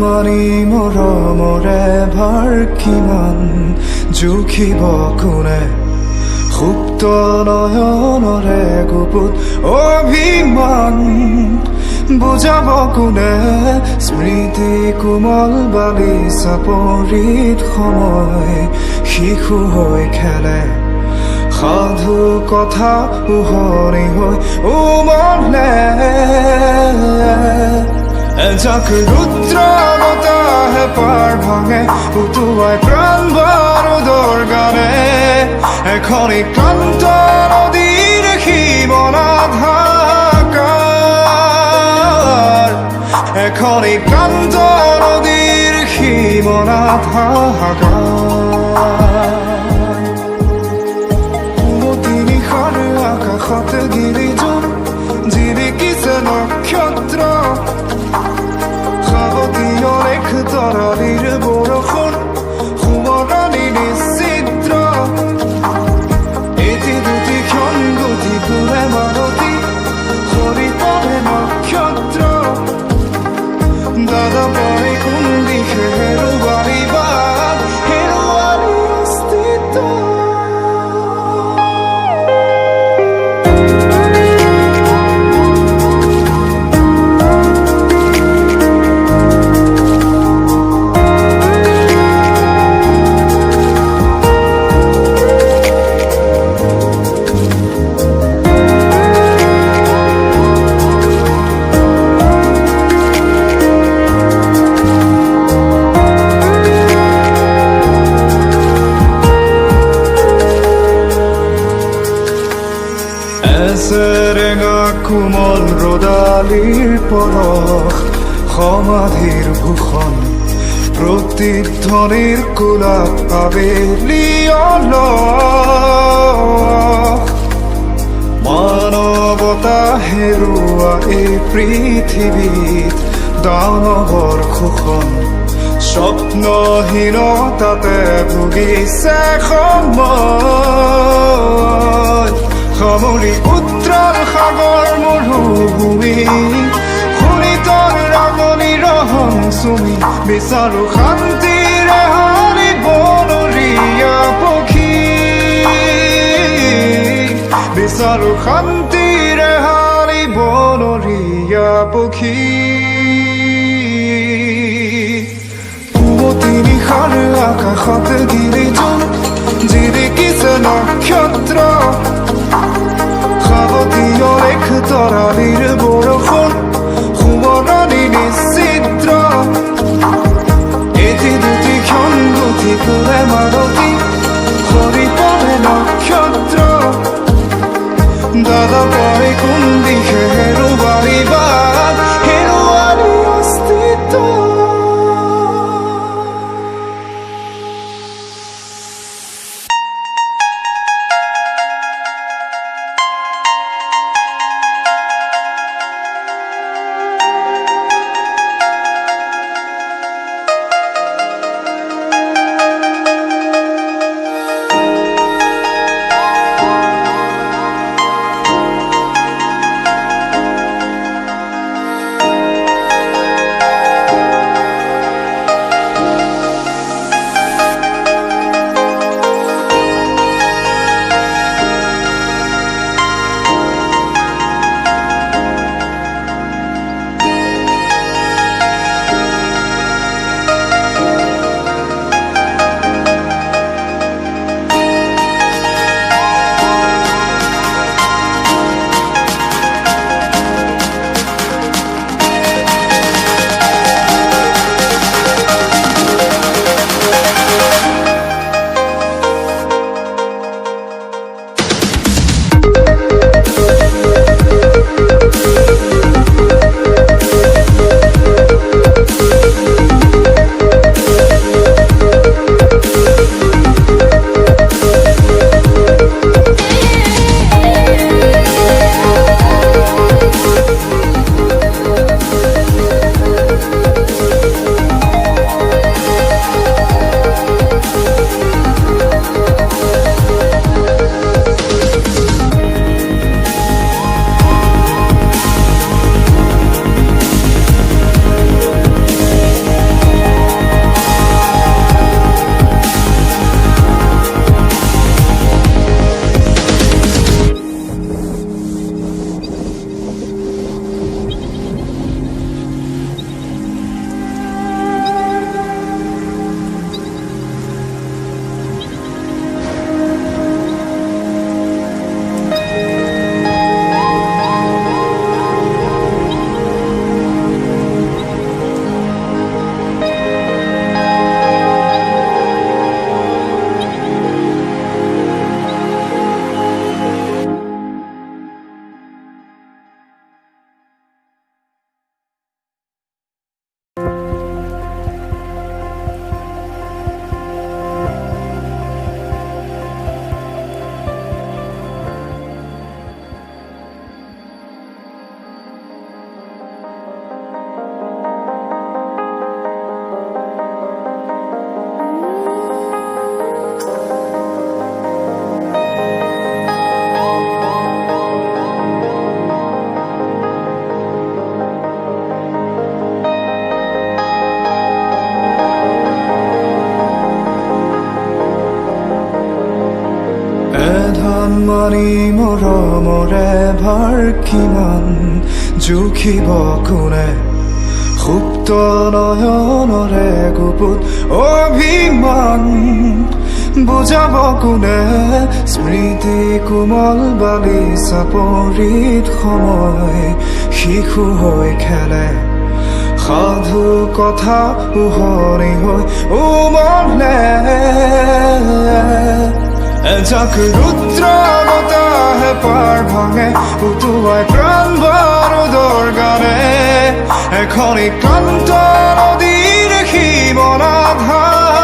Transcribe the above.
많이 মৰমৰে ভৰ কিমান জুখিব কোনে সুপ্ত নয়নৰে গুপুত অভিমান বুজাব কোনে স্মৃতি কোমল বালিচা পৰিত সময় শিশু হৈ খেলে সাধু কথা উহনি হৈ উমলে এজাক ৰুদ্ৰ বতাহে পাৰ ভাঙে উটুৱাই প্ৰাণ বাৰুদৰ গানে এখনি ক্লান্ত নদীৰ সীমনাধাকাৰ এখনি ক্লান্ত নদীৰ সীমনাধাকাৰ নিশাৰ আকাশত গিৰিজন জিলিকিছে নক্ষত্ৰ অনেক তৰালিৰ বৰষুণ সোঁৱৰণি নিশ্চিদ্ৰ এটি দুটি ক্ষণ গতি ঘূৰে মানতি সৰি পৰে নক্ষত্ৰ দাদা পাই কোন দিশে হেৰুৱালি বাট হেৰুৱালি অস্তিত্ব এছেৰেঙা কোমল ৰদালিৰ পৰশ সমাধিৰ ভূষণ প্ৰতিধ্বনিৰ কোলাপ আবেলি অলস মানৱতা হেৰুৱা এই পৃথিৱীত দানৱৰ শোষণ স্বপ্নহীনতাতে ভুগিছে সময় সামৰি উত্তৰ সাগৰ মৰুভূমি শুনিতৰ ৰাগনি ৰহং চুমি বিচাৰো শান্তিৰে হাৰি বনৰীয়া পক্ষী বিচাৰো শান্তিৰে হাৰি বনৰীয়া পক্ষী পুৱতি নিশাৰ আকাশত গিৰিজন জিলিকিছে নক্ষত্ৰ অনেক তৰালিৰ বৰষুণ সোঁৱৰণি নিশ্চিদ্ৰ এটি দুটি ক্ষণ গতি ঘূৰে মানতি সৰি পৰে নক্ষত্ৰ দাদা পাই কোন দিশে হেৰুৱালি বাট হেৰুৱালি অস্তিত্ব জানি মৰমৰে ভাৰ কিমান জুখিব কোনে সুপ্ত নয়নৰে গুপুত অভিমান বুজাব কোনে স্মৃতি কোমল বালিচা পৰিত সময় শিশু হৈ খেলে সাধু কথা উহনি হৈ উমলে এজাক ৰুদ্ৰ বতাহে পাৰ ভাঙে উটুৱাই প্ৰাণ বাৰুদৰ গানে এখনি ক্লান্ত